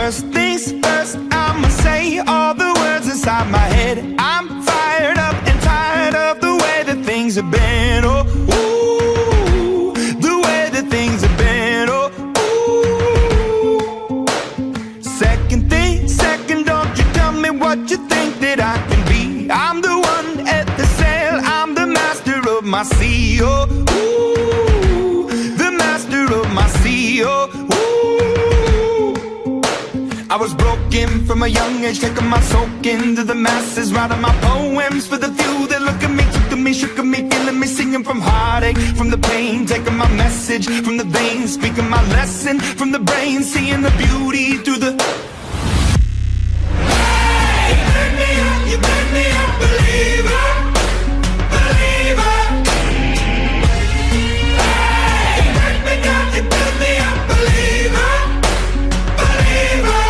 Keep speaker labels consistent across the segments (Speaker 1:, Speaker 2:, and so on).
Speaker 1: First things first, I'ma say all the words inside my head. I'm fired up and tired of the way that things have been. Oh, ooh, the way that things have been. Oh, ooh. Second, don't you tell me what you think that I can be. I'm the one at the sail, I'm the master of my sea. Oh, ooh, the master of my sea. Oh, ooh. I was broken from a young age, taking my soak into the masses, writing my poems for the few that look at me, took to me, shook at me, feeling me, singing from heartache, from the pain, taking my message from the veins, speaking my lesson from the brain, seeing the beauty through the... Hey, you made me a believer, believer. Hey, you break me down, you build me a believer, believer.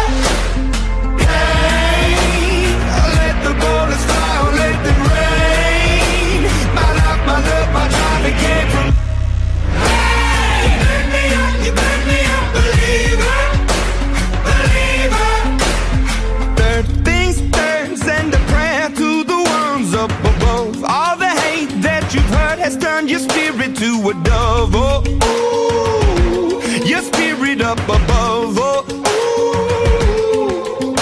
Speaker 1: Has turned your spirit to a dove. Oh, ooh, your spirit up above. Oh, ooh.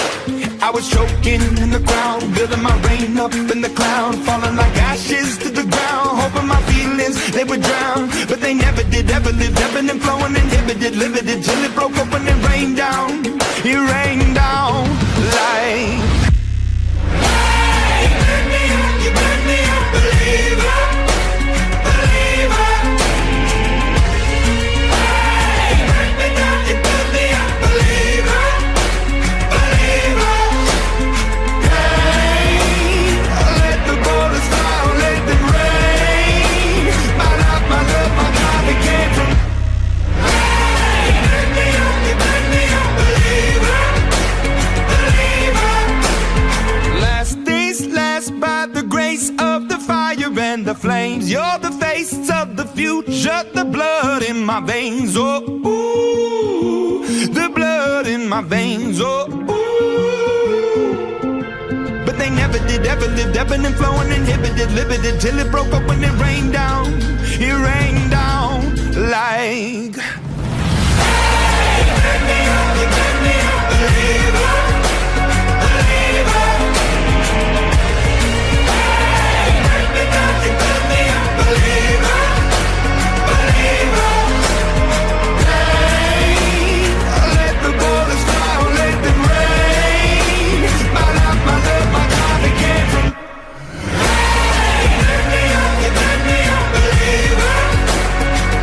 Speaker 1: I was choking in the crowd, building my rain up in the cloud, falling like ashes to the ground, hoping my feelings they would drown, but they never did. Ever lived, ebbing and flowing, inhibited, limited, till it broke open and rained down. It rained down like. Hey, you made me a believer. And the flames, you're the face of the future, the blood in my veins. Oh, ooh, the blood in my veins. Oh, ooh. But they never did, ever lived, ebbing and flowing, inhibited, limited, till it broke up when it rained down. It rained down like. Hey, you made me a believer, believer. Believer, believer. Hey, let the bullets fly, let them rain. My life, my love, my God, they came from. Hey, you made me a believer,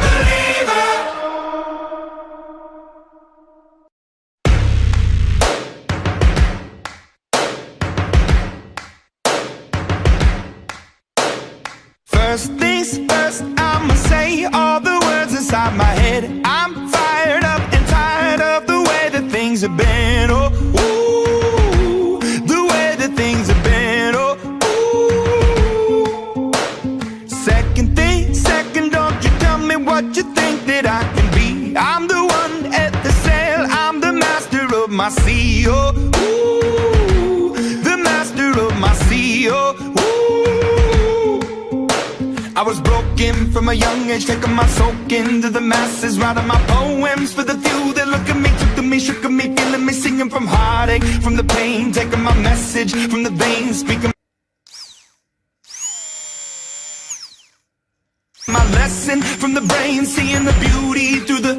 Speaker 1: believer. First things first, I'ma say all the words inside my head. I'm fired up and tired of the way that things have been. Oh, ooh, the way that things have been. Oh, ooh. Second, don't you tell me what you think that I can be. I'm the one at the sail, I'm the master of my sea. Oh, ooh, the master of my sea. Oh, ooh. I was broken from a young age, taking my soak into the masses, writing my poems for the few that look at me, took to me, shook at me, feeling me, singing from heartache, from the pain, taking my message from the veins, speaking my lesson from the brain, seeing the beauty through the